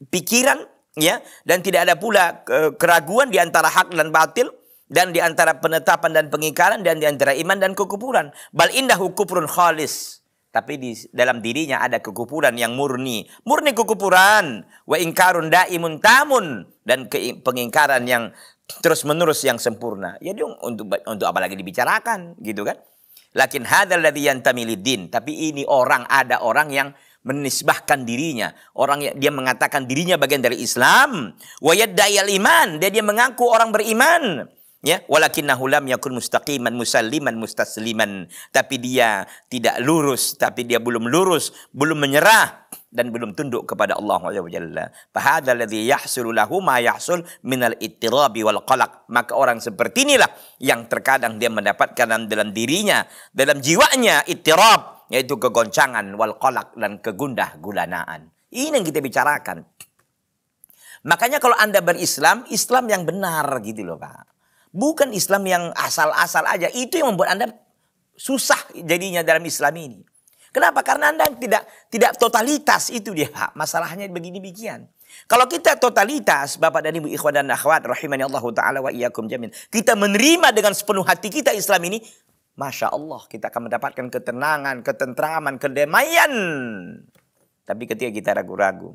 pikiran, ya, dan tidak ada pula keraguan di antara hak dan batil, dan di antara penetapan dan pengingkaran, dan di antara iman dan kekufuran. Bal indahu kufrun khalis. Tapi di dalam dirinya ada kekufuran yang murni kekufuran, wa ingkarun daimun tamun, dan pengingkaran yang terus menerus yang sempurna. Ya untuk apa lagi dibicarakan gitu kan? Lakin hadzal ladzi yantami lid-din. Tapi ini ada orang yang menisbahkan dirinya, orang yang dia mengatakan dirinya bagian dari Islam, wa yadda'il iman, dia mengaku orang beriman. Ya, walakinnahu lam yakun mustaqiman musalliman mustasliman, tapi dia tidak lurus, tapi dia belum lurus, belum menyerah dan belum tunduk kepada Allah Subhanahu wa taala. Fa hadzal ladzi yahsulu lahu ma yahsul minal ittirabi wal qalaq. Maka orang seperti inilah yang terkadang dia mendapatkan dalam dirinya, dalam jiwanya ittirab, yaitu kegoncangan, wal qalaq, dan kegundah gulanaan. Ini yang kita bicarakan. Makanya kalau Anda berislam, Islam yang benar gitu loh, Pak. Bukan Islam yang asal-asal aja. Itu yang membuat Anda susah jadinya dalam Islam ini. Kenapa? Karena Anda tidak totalitas, itu dia. Masalahnya begini demikian. Kalau kita totalitas, Bapak dan Ibu ikhwan dan akhwat rahimani Allah taala wa iyyakum jami'an, kita menerima dengan sepenuh hati kita Islam ini, Masya Allah, kita akan mendapatkan ketenangan, ketentraman, kedamaian. Tapi ketika kita ragu-ragu.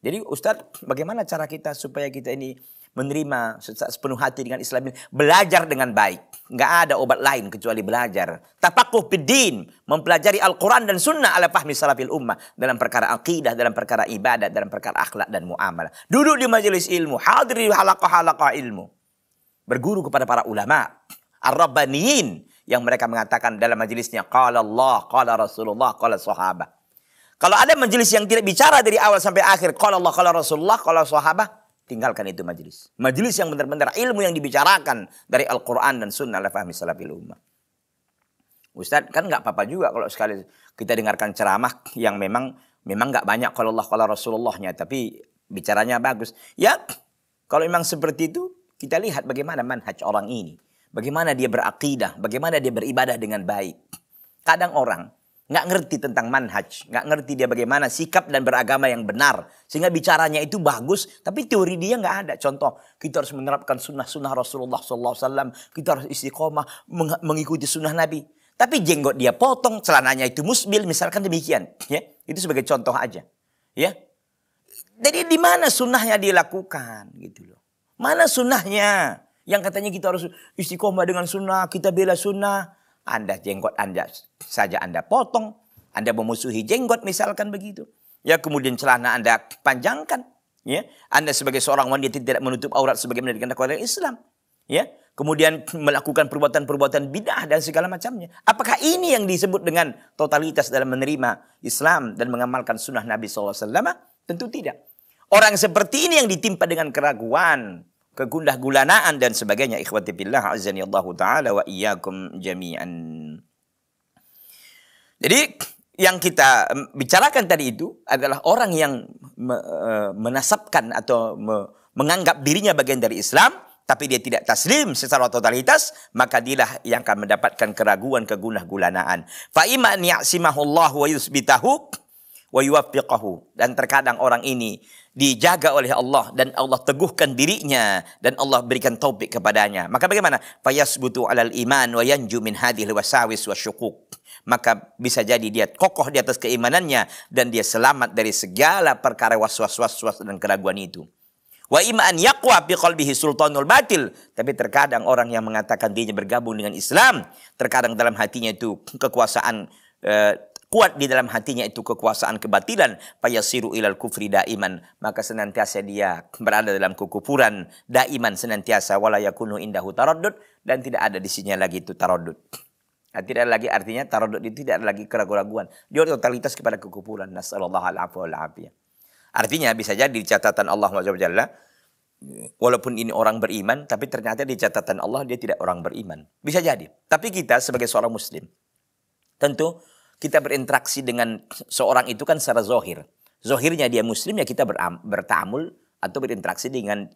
Jadi Ustadz, bagaimana cara kita supaya kita ini menerima sepenuh hati dengan Islam ini? Belajar dengan baik. Nggak ada obat lain kecuali belajar. Tafaqquh fiddin, mempelajari Al-Quran dan Sunnah ala fahmi salafil ummah. Dalam perkara akidah, dalam perkara ibadat, dalam perkara akhlak dan muamalah. Duduk di majelis ilmu, hadir di halaqah-halaqah ilmu. Berguru kepada para ulama, ar-rabbaniyin, yang mereka mengatakan dalam majelisnya, qala Allah, qala Rasulullah, qala sahabat. Kalau ada majelis yang tidak bicara dari awal sampai akhir, qala Allah, qala Rasulullah, qala sahabat, tinggalkan itu majelis. Majelis yang benar-benar ilmu yang dibicarakan dari Al-Quran dan Sunnah ala fahmi salafil ummah. Ustaz, kan nggak apa-apa juga kalau sekali kita dengarkan ceramah yang memang nggak banyak kalau Allah kalau Rasulullahnya, tapi bicaranya bagus. Ya, kalau memang seperti itu, kita lihat bagaimana manhaj orang ini. Bagaimana dia berakidah, bagaimana dia beribadah dengan baik. Kadang orang nggak ngerti tentang manhaj, nggak ngerti dia bagaimana sikap dan beragama yang benar. Sehingga bicaranya itu bagus, tapi teori dia nggak ada. Contoh, kita harus menerapkan sunnah-sunnah Rasulullah SAW. Kita harus istiqomah mengikuti sunnah Nabi. Tapi jenggot dia potong, celananya itu musbil, misalkan demikian. Ya, itu sebagai contoh aja. Ya, jadi di mana sunnahnya dilakukan gitu loh? Mana sunnahnya? Yang katanya kita harus istiqomah dengan sunnah, kita bela sunnah. Anda jenggot Anda saja Anda potong, Anda memusuhi jenggot misalkan begitu. Ya, kemudian celana Anda panjangkan. Ya, Anda sebagai seorang wanita tidak menutup aurat sebagaimana dikatakan oleh Islam. Ya, kemudian melakukan perbuatan-perbuatan bid'ah dan segala macamnya. Apakah ini yang disebut dengan totalitas dalam menerima Islam dan mengamalkan sunnah Nabi SAW? Tentu tidak. Orang seperti ini yang ditimpa dengan keraguan, kegundah gulanaan dan sebagainya. Ikhwati billah, azani Allah ta'ala wa iyyakum jami'an. Jadi yang kita bicarakan tadi itu adalah orang yang menasabkan atau menganggap dirinya bagian dari Islam, tapi dia tidak taslim secara totalitas, maka dialah yang akan mendapatkan keraguan, kegunah gulanaan. Fa imma an ya'simahullah wa yusbitahu wa yuwaffiqahu. Dan terkadang orang ini dijaga oleh Allah dan Allah teguhkan dirinya dan Allah berikan taufik kepadanya. Maka bagaimana? Fayasbutu 'alal iman wa yanju min hadhil wasawis wasyukuk. Maka bisa jadi dia kokoh di atas keimanannya dan dia selamat dari segala perkara waswas-waswas dan keraguan itu. Wa imma an yaqwa fi qalbihi sultanul batil. Tapi terkadang orang yang mengatakan dirinya bergabung dengan Islam, terkadang dalam hatinya itu kekuasaan kuat di dalam hatinya itu kekuasaan kebatilan, fayasiru ilal kufri daiman, maka senantiasa dia berada dalam kekufuran daiman senantiasa, wala yakunu indahu taraddud, dan tidak ada di sisinya lagi itu taraddud. Nah, tidak ada lagi, artinya taraddud itu tidak ada lagi keraguan-raguan. Dia totalitas kepada kekufuran. Nasallallahu alaihi wa sallam. Artinya bisa jadi di catatan Allah SWT, walaupun ini orang beriman, tapi ternyata di catatan Allah dia tidak orang beriman. Bisa jadi. Tapi kita sebagai seorang muslim, tentu kita berinteraksi dengan seorang itu kan secara zohir. Zohirnya dia muslim, ya kita bertamul atau berinteraksi dengan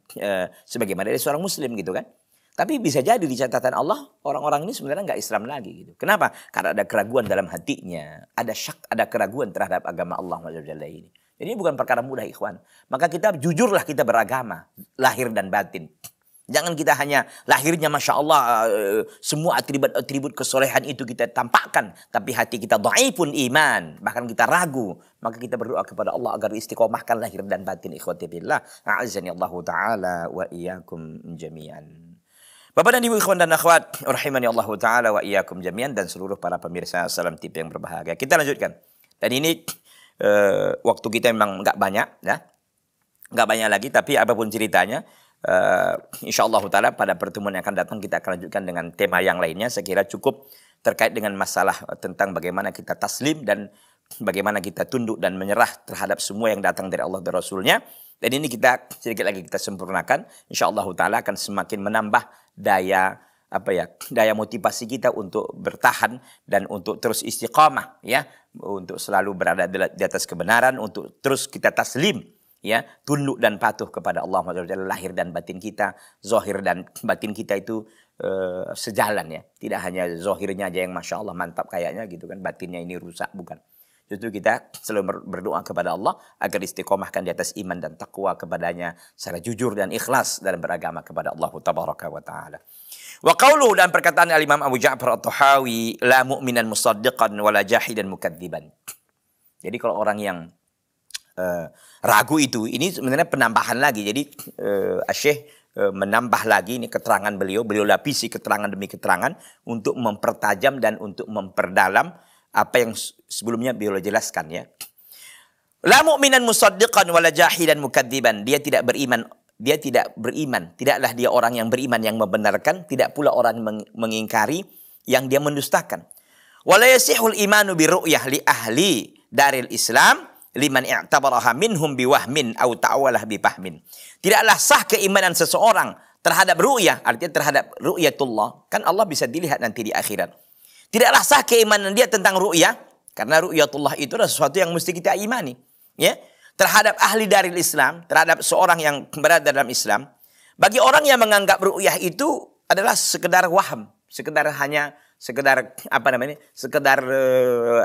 sebagaimana dia seorang muslim gitu kan. Tapi bisa jadi di catatan Allah, orang-orang ini sebenarnya nggak Islam lagi gitu. Kenapa? Karena ada keraguan dalam hatinya. Ada syak, ada keraguan terhadap agama Allah SWT ini. Jadi ini bukan perkara mudah, ikhwan. Maka kita jujurlah kita beragama, lahir dan batin. Jangan kita hanya lahirnya Masya Allah, semua atribut-atribut kesolehan itu kita tampakkan. Tapi hati kita dhaifun iman, bahkan kita ragu. Maka kita berdoa kepada Allah agar istiqomahkan lahir dan batin, ikhwati billah. A'azzani Allah Ta'ala wa iyyakum jami'an. Bapak dan Ibu ikhwan dan akhwat, rahimani Allah Ta'ala wa iyyakum jami'an, dan seluruh para pemirsa Salam TV yang berbahagia. Kita lanjutkan. Dan ini waktu kita memang nggak banyak, ya, nggak banyak lagi. Tapi apapun ceritanya, insya Allah Ta'ala pada pertemuan yang akan datang kita akan lanjutkan dengan tema yang lainnya. Saya kira cukup terkait dengan masalah tentang bagaimana kita taslim dan bagaimana kita tunduk dan menyerah terhadap semua yang datang dari Allah dan Rasulnya. Dan ini kita sedikit lagi kita sempurnakan. Insya Allah Ta'ala akan semakin menambah daya motivasi kita untuk bertahan dan untuk terus istiqamah, ya, untuk selalu berada di atas kebenaran, untuk terus kita taslim, ya, tunduk dan patuh kepada Allah SWT. Lahir dan batin kita, zahir dan batin kita itu sejalan, ya. Tidak hanya zahirnya aja yang Masya Allah mantap kayaknya gitu kan, batinnya ini rusak, bukan. Justru kita selalu berdoa kepada Allah agar istiqomahkan di atas iman dan taqwa kepadanya secara jujur dan ikhlas dalam beragama kepada Allah Tabaraka wa Ta'ala. Wa qawluhu, dan perkataan Al-Imam Abu Ja'far At-Tahawi, la mu'minan musaddiqan wala jahidan mukadziban. Jadi kalau orang yang ragu itu, ini sebenarnya penambahan lagi. Jadi Syekh menambah lagi ini keterangan beliau lapisi keterangan demi keterangan untuk mempertajam dan untuk memperdalam apa yang sebelumnya beliau jelaskan, ya. La mu'minan musaddiqan wala jahidan mukadziban. Dia tidak beriman, tidaklah dia orang yang beriman yang membenarkan, tidak pula orang mengingkari yang dia mendustakan. Wala yasihul imanu bi ru'yah li ahli daril Islam liman i'tabaraha minhum biwahmin au ta'awalah bifahmin. Tidaklah sah keimanan seseorang terhadap ru'yah, artinya terhadap ru'yatullah. Kan Allah bisa dilihat nanti di akhirat. Tidaklah sah keimanan dia tentang ru'yah, karena ru'yatullah itu adalah sesuatu yang mesti kita imani. Ya, terhadap ahli daril Islam, terhadap seorang yang berada dalam Islam. Bagi orang yang menganggap ru'yah itu adalah sekedar waham, sekedar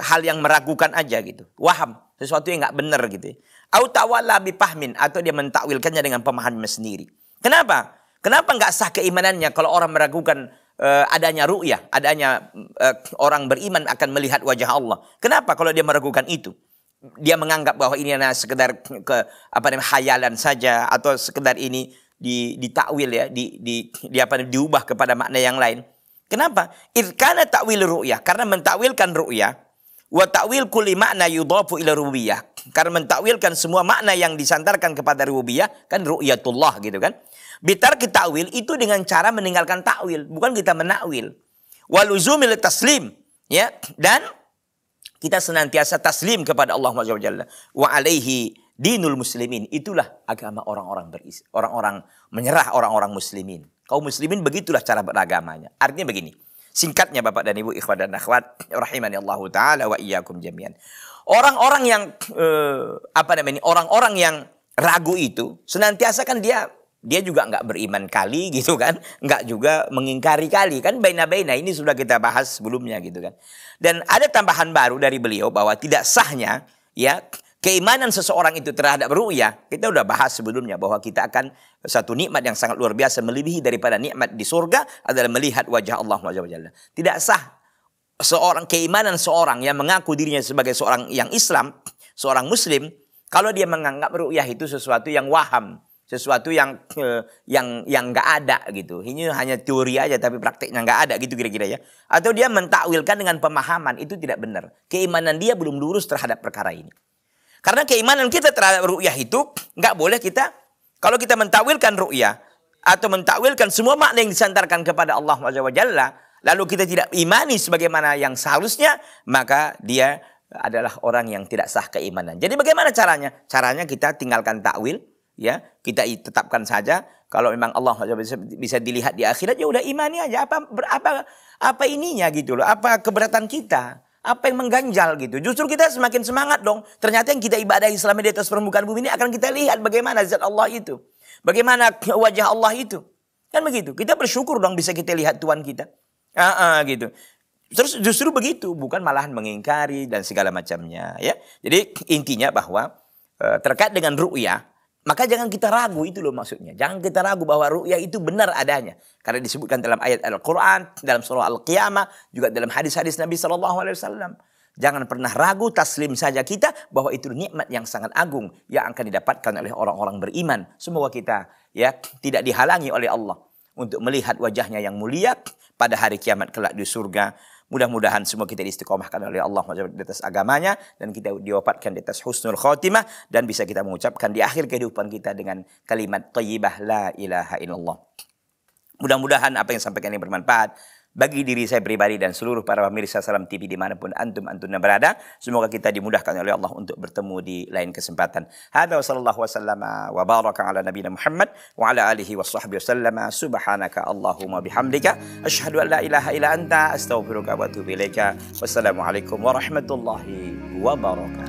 hal yang meragukan aja gitu. Waham, sesuatu yang nggak benar gitu. Au tawalla bifahmin, atau dia mentakwilkannya dengan pemahaman sendiri. Kenapa? Kenapa nggak sah keimanannya kalau orang meragukan adanya ru'yah, adanya orang beriman akan melihat wajah Allah? Kenapa kalau dia meragukan itu? Dia menganggap bahwa ini adalah sekedar khayalan saja, atau sekedar ini ditakwil ya, diubah kepada makna yang lain. Kenapa? Irkana ta'wil ru'yah, karena mentakwilkan ru'yah, wa ta'wil kulli makna yudhafu ila rububiyah, karena mentakwilkan semua makna yang disandarkan kepada rububiyah, kan ru'yatullah gitu kan. Bitar kita ta'wil itu dengan cara meninggalkan ta'wil, bukan kita menakwil. Waluzumil taslim, ya, dan kita senantiasa taslim kepada Allah SWT. Wa alaihi dinul muslimin. Itulah agama orang-orang menyerah orang-orang muslimin. Kaum muslimin begitulah cara beragamanya. Artinya begini. Singkatnya Bapak dan Ibu, ikhwan dan akhwat, rahimani Allah Ta'ala wa iyyakum jami'an. Orang-orang yang orang-orang yang ragu itu senantiasa kan dia juga nggak beriman kali gitu kan, nggak juga mengingkari kali kan, baina-baina. Ini sudah kita bahas sebelumnya gitu kan. Dan ada tambahan baru dari beliau bahwa tidak sahnya ya keimanan seseorang itu terhadap ru'yah. Kita udah bahas sebelumnya bahwa kita akan satu nikmat yang sangat luar biasa melebihi daripada nikmat di surga adalah melihat wajah Allah SWT. Tidak sah keimanan seorang yang mengaku dirinya sebagai seorang yang Islam, seorang Muslim, kalau dia menganggap ru'yah itu sesuatu yang waham, sesuatu yang nggak ada gitu. Ini hanya teori aja tapi prakteknya nggak ada gitu kira-kira ya. Atau dia mentakwilkan dengan pemahaman, itu tidak benar. Keimanan dia belum lurus terhadap perkara ini. Karena keimanan kita terhadap ru'yah itu nggak boleh kita, kalau kita mentakwilkan ru'yah atau mentakwilkan semua makna yang disandarkan kepada Allah SWT, lalu kita tidak imani sebagaimana yang seharusnya, maka dia adalah orang yang tidak sah keimanan. Jadi bagaimana caranya? Caranya kita tinggalkan takwil. Ya, kita tetapkan saja kalau memang Allah bisa dilihat di akhirat, ya udah imani aja. Apa ininya gitu loh? Apa keberatan kita? Apa yang mengganjal gitu? Justru kita semakin semangat dong. Ternyata yang kita ibadahi selama di atas permukaan bumi ini akan kita lihat bagaimana zat Allah itu, bagaimana wajah Allah itu. Kan begitu. Kita bersyukur dong bisa kita lihat Tuhan kita. Gitu. Terus justru begitu, bukan malahan mengingkari dan segala macamnya. Ya, jadi intinya bahwa terkait dengan ru'yah, maka jangan kita ragu, itu loh maksudnya. Jangan kita ragu bahwa ru'yah itu benar adanya. Karena disebutkan dalam ayat Al-Quran, dalam surah Al-Qiyamah, juga dalam hadis-hadis Nabi SAW. Jangan pernah ragu, taslim saja kita bahwa itu nikmat yang sangat agung yang akan didapatkan oleh orang-orang beriman. Semoga kita ya tidak dihalangi oleh Allah untuk melihat wajahnya yang mulia pada hari kiamat kelak di surga. Mudah-mudahan semua kita istiqomahkan oleh Allah di atas agamanya, dan kita diwafatkan di atas husnul khotimah, dan bisa kita mengucapkan di akhir kehidupan kita dengan kalimat thayyibah la ilaha illallah. Mudah-mudahan apa yang sampaikan ini bermanfaat bagi diri saya pribadi dan seluruh para pemirsa Salam TV dimanapun antum berada. Semoga kita dimudahkan oleh Allah untuk bertemu di lain kesempatan. Hadza wa sallallahu wasallama wa baraka ala nabiyina Muhammad wa ala alihi washabbihi wasallama. Subhanaka Allahumma bihamdika asyhadu an la ilaha illa anta astaghfiruka wa atubu ilaika. Wassalamualaikum warahmatullahi wabarakatuh.